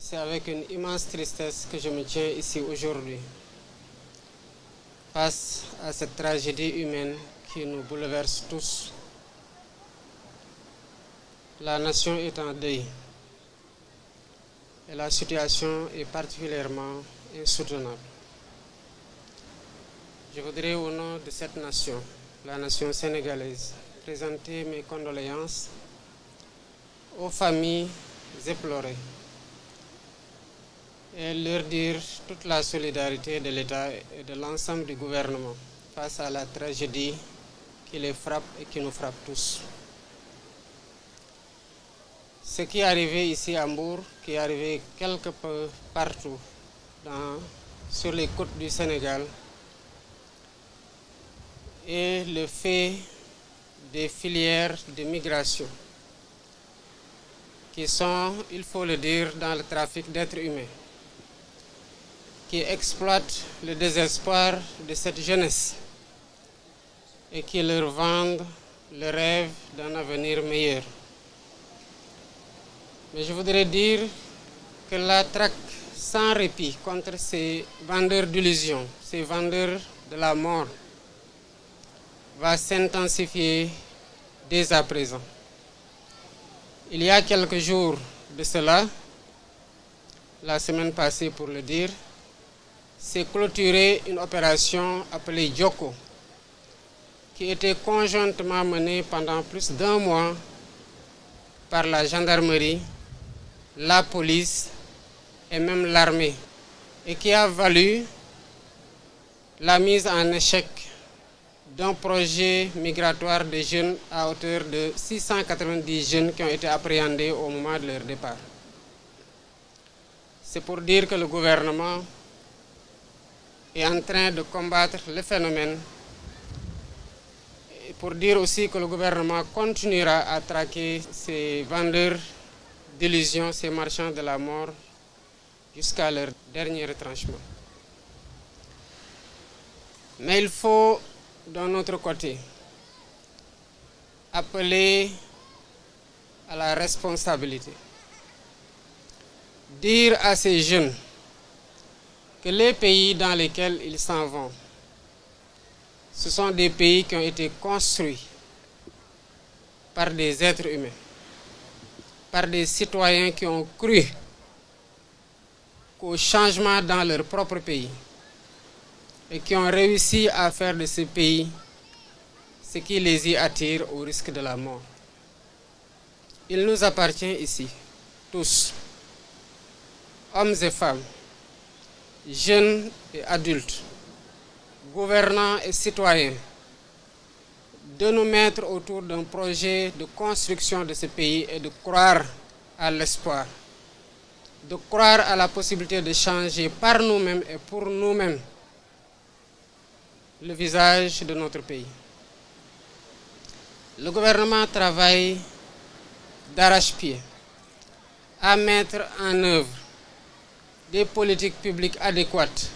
C'est avec une immense tristesse que je me tiens ici aujourd'hui, face à cette tragédie humaine qui nous bouleverse tous. La nation est en deuil et la situation est particulièrement insoutenable. Je voudrais, au nom de cette nation, la nation sénégalaise, présenter mes condoléances aux familles éplorées et leur dire toute la solidarité de l'État et de l'ensemble du gouvernement face à la tragédie qui les frappe et qui nous frappe tous. Ce qui est arrivé ici à Mbour, qui est arrivé quelque peu partout sur les côtes du Sénégal, est le fait des filières de migration qui sont, il faut le dire, dans le trafic d'êtres humains, qui exploitent le désespoir de cette jeunesse et qui leur vendent le rêve d'un avenir meilleur. Mais je voudrais dire que la traque sans répit contre ces vendeurs d'illusions, ces vendeurs de la mort, va s'intensifier dès à présent. Il y a quelques jours de cela, la semaine passée pour le dire, s'est clôturée une opération appelée Djoko, qui était conjointement menée pendant plus d'1 mois par la gendarmerie, la police et même l'armée, et qui a valu la mise en échec d'un projet migratoire de jeunes à hauteur de 690 jeunes qui ont été appréhendés au moment de leur départ. C'est pour dire que le gouvernement est en train de combattre le phénomène et pour dire aussi que le gouvernement continuera à traquer ces vendeurs d'illusions, ces marchands de la mort jusqu'à leur dernier retranchement. Mais il faut, d'un autre côté, appeler à la responsabilité. Dire à ces jeunes que les pays dans lesquels ils s'en vont, ce sont des pays qui ont été construits par des êtres humains, par des citoyens qui ont cru qu'au changement dans leur propre pays et qui ont réussi à faire de ce pays ce qui les y attire au risque de la mort. Il nous appartient ici, tous, hommes et femmes, jeunes et adultes, gouvernants et citoyens, de nous mettre autour d'un projet de construction de ce pays et de croire à l'espoir, de croire à la possibilité de changer par nous-mêmes et pour nous-mêmes le visage de notre pays. Le gouvernement travaille d'arrache-pied à mettre en œuvre des politiques publiques adéquates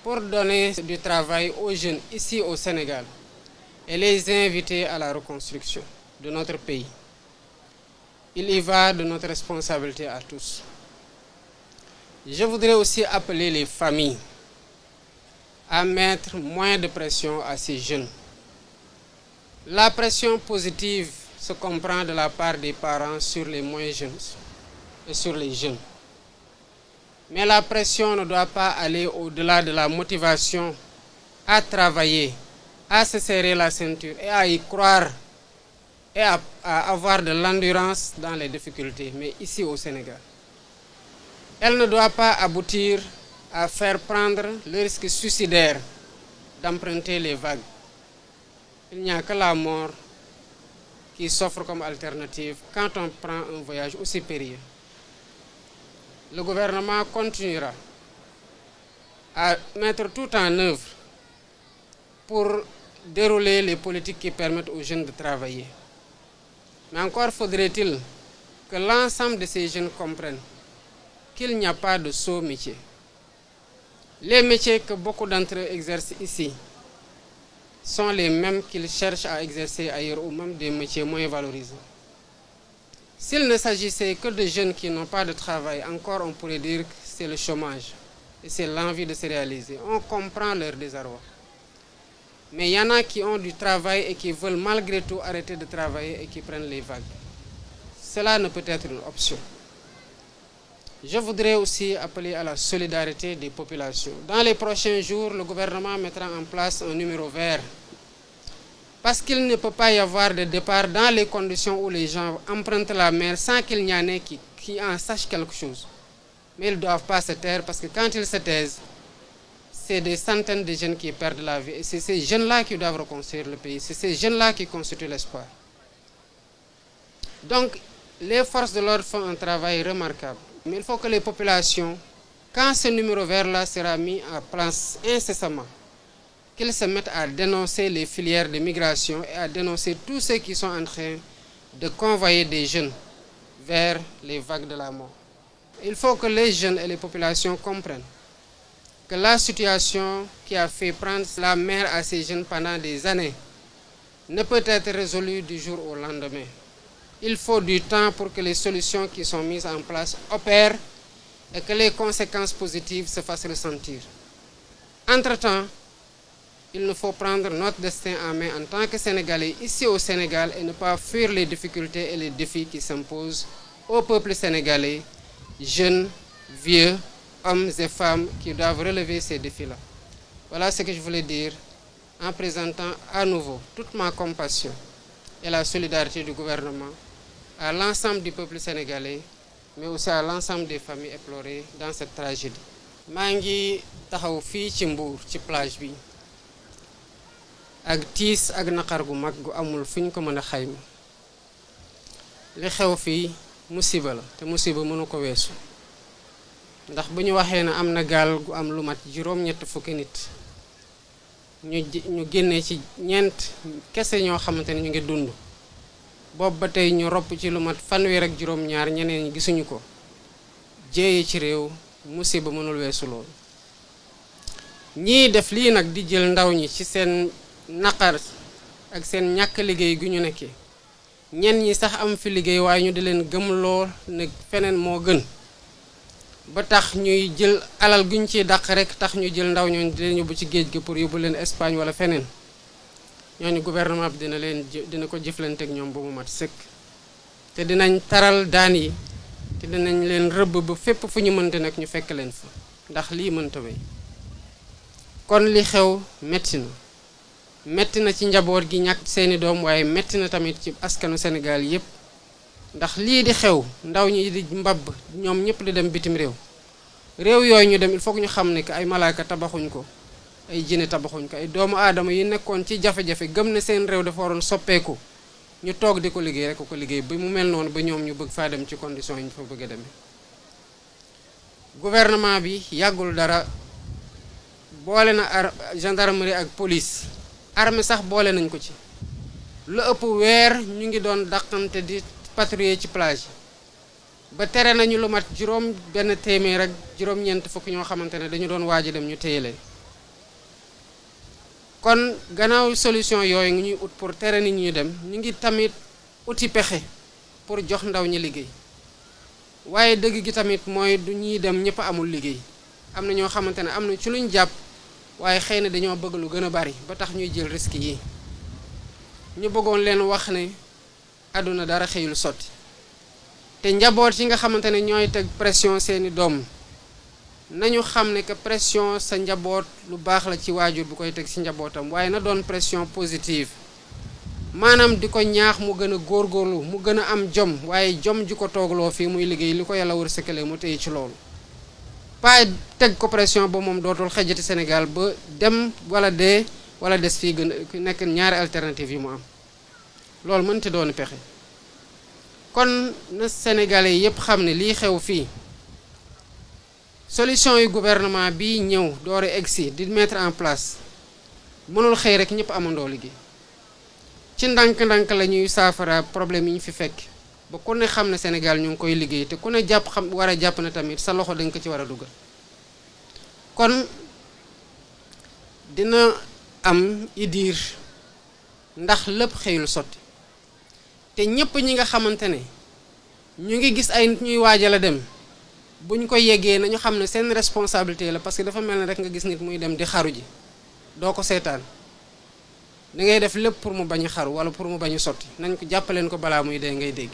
pour donner du travail aux jeunes ici au Sénégal et les inviter à la reconstruction de notre pays. Il y va de notre responsabilité à tous. Je voudrais aussi appeler les familles à mettre moins de pression à ces jeunes. La pression positive se comprend de la part des parents sur les moins jeunes et sur les jeunes. Mais la pression ne doit pas aller au-delà de la motivation à travailler, à se serrer la ceinture et à y croire et à avoir de l'endurance dans les difficultés, mais ici au Sénégal. Elle ne doit pas aboutir à faire prendre le risque suicidaire d'emprunter les vagues. Il n'y a que la mort qui s'offre comme alternative quand on prend un voyage aussi périlleux. Le gouvernement continuera à mettre tout en œuvre pour dérouler les politiques qui permettent aux jeunes de travailler. Mais encore faudrait-il que l'ensemble de ces jeunes comprennent qu'il n'y a pas de sot métier. Les métiers que beaucoup d'entre eux exercent ici sont les mêmes qu'ils cherchent à exercer ailleurs ou même des métiers moins valorisés. S'il ne s'agissait que de jeunes qui n'ont pas de travail, encore on pourrait dire que c'est le chômage et c'est l'envie de se réaliser. On comprend leur désarroi. Mais il y en a qui ont du travail et qui veulent malgré tout arrêter de travailler et qui prennent les vagues. Cela ne peut être une option. Je voudrais aussi appeler à la solidarité des populations. Dans les prochains jours, le gouvernement mettra en place un numéro vert. Parce qu'il ne peut pas y avoir de départ dans les conditions où les gens empruntent la mer sans qu'il n'y en ait qui en sachent quelque chose. Mais ils ne doivent pas se taire parce que quand ils se taisent, c'est des centaines de jeunes qui perdent la vie. Et c'est ces jeunes-là qui doivent reconstruire le pays. C'est ces jeunes-là qui constituent l'espoir. Donc, les forces de l'ordre font un travail remarquable. Mais il faut que les populations, quand ce numéro vert-là sera mis en place incessamment, qu'ils se mettent à dénoncer les filières de migration et à dénoncer tous ceux qui sont en train de convoyer des jeunes vers les vagues de la mort. Il faut que les jeunes et les populations comprennent que la situation qui a fait prendre la mer à ces jeunes pendant des années ne peut être résolue du jour au lendemain. Il faut du temps pour que les solutions qui sont mises en place opèrent et que les conséquences positives se fassent ressentir. Entre-temps, il nous faut prendre notre destin en main en tant que Sénégalais ici au Sénégal et ne pas fuir les difficultés et les défis qui s'imposent au peuple sénégalais, jeunes, vieux, hommes et femmes qui doivent relever ces défis-là. Voilà ce que je voulais dire en présentant à nouveau toute ma compassion et la solidarité du gouvernement à l'ensemble du peuple sénégalais, mais aussi à l'ensemble des familles éplorées dans cette tragédie. maa ngi taxaw fii ci Mbour ci plage bi ak tiis ak naqar gu mag gu amul fu ñu ko mën a xayma li xew fii musiba la te musiba mënu ko weesu ndax bu ñu waxee ne am na gaal gu am lu mat juróom-ñett fukki nit ñu génnee ci ñeent kese ñoo xamante ne ñu ngi dund boobu ba tey ñu ropp ci lu mat fanweer ak juróom-ñaar ñeneen ñi gisuñu ko jéeye ci réew musiba mënul weesu loolu ñii def lii nag di jël ndaw ñi ci seen naqar ak seen ñàkk liggéey gu ñu nekkee ñenn ñi sax am fi liggéey waaye ñu di leen gëmloo ne feneen moo gën ba tax ñuy jël alal guñ ciy dàq rek tax ñu jël ndaw ñooñu di leen yóbbu ci géej gi pour yóbbu leen Espagne wala feneen ñooñu gouvernement bi dina ko jëflante ak ñoom ba mu mat sëkk te dinañ taral daan yi te dinañ leen rëbb ba fépp fu ñu mënte nag ñu fekk leen fa ndax lii mënta wéy kon li xew metti na ci njaboot gi ñàkk seeni doom waaye metti na tamit ci askanu Sénégal yépp ndax lii di xew ndaw ñi di mbabb ñoom ñëpp di dem bitim réew yooyu ñu dem il faut que ñu xam ne que ay malaaka tabaxuñ ko ay jinne tabaxuñ ko ay doomu aadama yi nekkoon ci jafe-jafe gëm ne seen réew dafa waroon soppeeku ñu toog di ko liggéey rek ko liggéey ba mu mel noonu ba ñoom ñu bëgg faa dem ci condition yi ñu fa bëgg a demee gouvernement bi yàggul dara boole na gendarmerie ak police armée sax boole nañ ko ci lu ëpp weer ñu ngi doon dàqante di patrouiller ci plage ba tere nañu lu mat juróom benn téeméer ak juróom-ñeent fukk ñoo xamante ne dañu doon waaj dem ñu téye leen kon gannaaw solution yooyu ngi ñuy ut pour tere nit ñu dem ñu ngi tamit uti pexe pour jox ndaw ñi liggéey waaye dëgg gi tamit mooy du ñuy dem ñëpp amul liggéey am na ñoo xamante ne am na ci luñ jàpp waaye xëy na dañoo bëgg lu gën a bari ba tax ñuy jël risque yi ñu bëggoon leen wax ne àdduna dara xëyul sotti te njaboot yi nga xamante ne ñooy teg pression seeni doom nañu xam ne que pression sa njaboot lu baax la ci waajur bu koy teg ci njabootam waaye na doon pression positive maanaam di ko ñaax mu gën a góorgóorlu mu gën a am jom waaye jom ji ko toogloo fii muy liggéey li ko yàlla wërsëgale mu téye ci loolu pas teg ko pression ba moom dootul xejjati Sénégal ba dem wala dee wala des fii gën a nekk ñaari alternative yi mu am loolu mënta doon pexe kon na Sénégalais yépp xam ne lii xew fii solution yu gouvernement bi ñëw doore egsi di mettre en place mënul xëy rek ñëpp amandoo liggéey ci ndànk-ndànk la ñuy saafara problème yi ñu fi fekk ba ku ne xam ne Sénégal ñu ngi koy liggéey te ku ne war a jàpp na tamit sa loxo dañ ko ci war a dugal kon dina am idiir ndax lépp xëyul sotti te ñëpp ñi nga xamante ne ñu ngi gis ay nit ñuy waajal a dem buñ ko yeggee nañu xam ne seen responsabilité la, parce que dafa mel ne rek nga gis nit muy dem di xaru ji doo ko seetaan da ngay def lépp pour mu bañ a xaru wala pour mu bañ a sotti. nañ ko jàppaleen ko balaa muy dee ngay dégg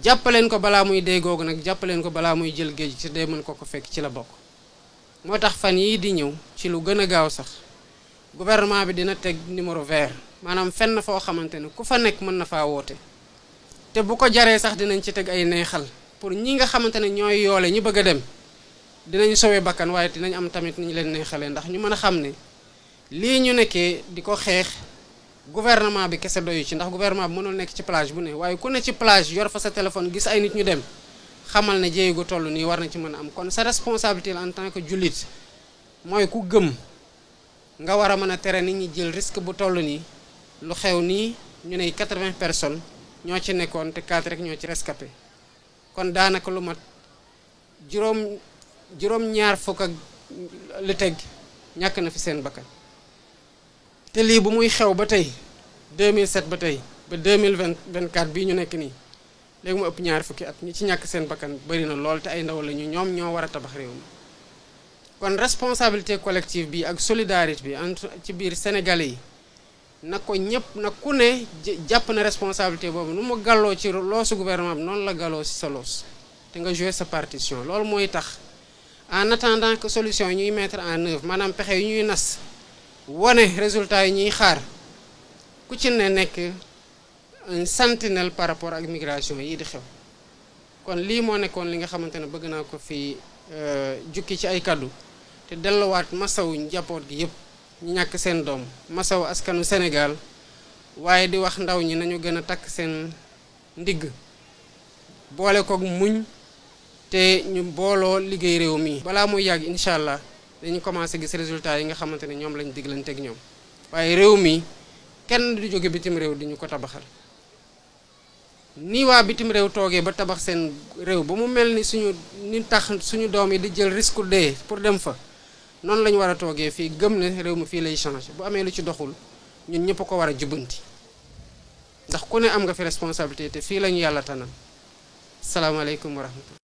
jàppaleen ko balaa muy dee googu nag jàppaleen ko balaa muy jël géej ci dee mën ko fekk ci la bokk. moo tax fan yii di ñëw ci lu gën a gaaw sax gouvernement bi dina teg numéro vert, maanaam fenn foo xamante ne ku fa nekk mën na faa woote te bu ko jaree sax dinañ ci teg ay neexal pour ñi nga xamante ne ñooy yoole ñi bëgg a dem dinañ sowee bakkan waaye dinañ am tamit ni ñu leen neexalee ndax ñu mën a xam ne lii ñu nekkee di ko xeex gouvernement bi kese doyu ci, ndax gouvernement bi mënul nekk ci plage bu ne waaye ku ne ci plage yor fa sa téléphone gis ay nit ñu dem xamal ne jéego toll nii war na ci mën a am. kon sa responsabilité en tant que jullit mooy ku gëm nga war a mën a tere nit ñi jël risque bu toll nii. lu xew nii ñu ne 80 personnes ñoo ci nekkoon te 4 rek ñoo ci rescapé kon daanaka lu mat juróom-ñaar fukk ak lu teg ñàkk na fi seen bakkan te lii bu muy xew ba tey 2007 ba tey ba 2024 bii ñu nekk nii léegi mu ëpp ñaar fukki at ñi ci ñàkk seen bakkan bari na lool te ay ndaw la ñu ñoom ñoo war a tabax réew mi. kon responsabilité collective bi ak solidarité bi entre ci biir sénégalais yi na ko ñëpp na ku ne jàpp na responsabilité boobu nu mu gàlloo ci loosu gouvernement bi noonu la gàlloo ci sa loos te nga jouer sa partition. loolu mooy tax en attendant que solution yi ñuy mettre en œuvre maanaam pexe yi ñuy nas wane résultat yi ñuy xaar ku ci ne nekk un sentinelle par rapport ak migration yi di xew. kon lii moo nekkoon li nga xamante ne bëgg naa ko fi jukki ci ay kaddu te delluwaat masawu njaboot gi yëpp ñu ñàkk seen doom, masawu askanu Sénégal waaye di wax ndaw ñi nañu gën a takk seen ndigg boole koog muñ te ñu booloo liggéey réew mi. balaa muy yàgg incha allah dañu commencé gis résultat yi nga xamante ne ñoom lañ diglanteeg ñoom waaye réew mi kenn du jóge bitim réew di ñu ko tabaxal. ni waa bitim réew toogee ba tabax seen réew ba mu mel ni tax suñu doom yi di jël risque dee pour dem fa noonu la ñu war a toogee fii gëm ne réew mi fii lay changé. bu amee lu ci doxul ñun ñëpp ko war a jubbanti ndax ku ne am nga fi responsabilité te fii la ñu yàlla tanal. salaamaaleykum wa rahmatulah.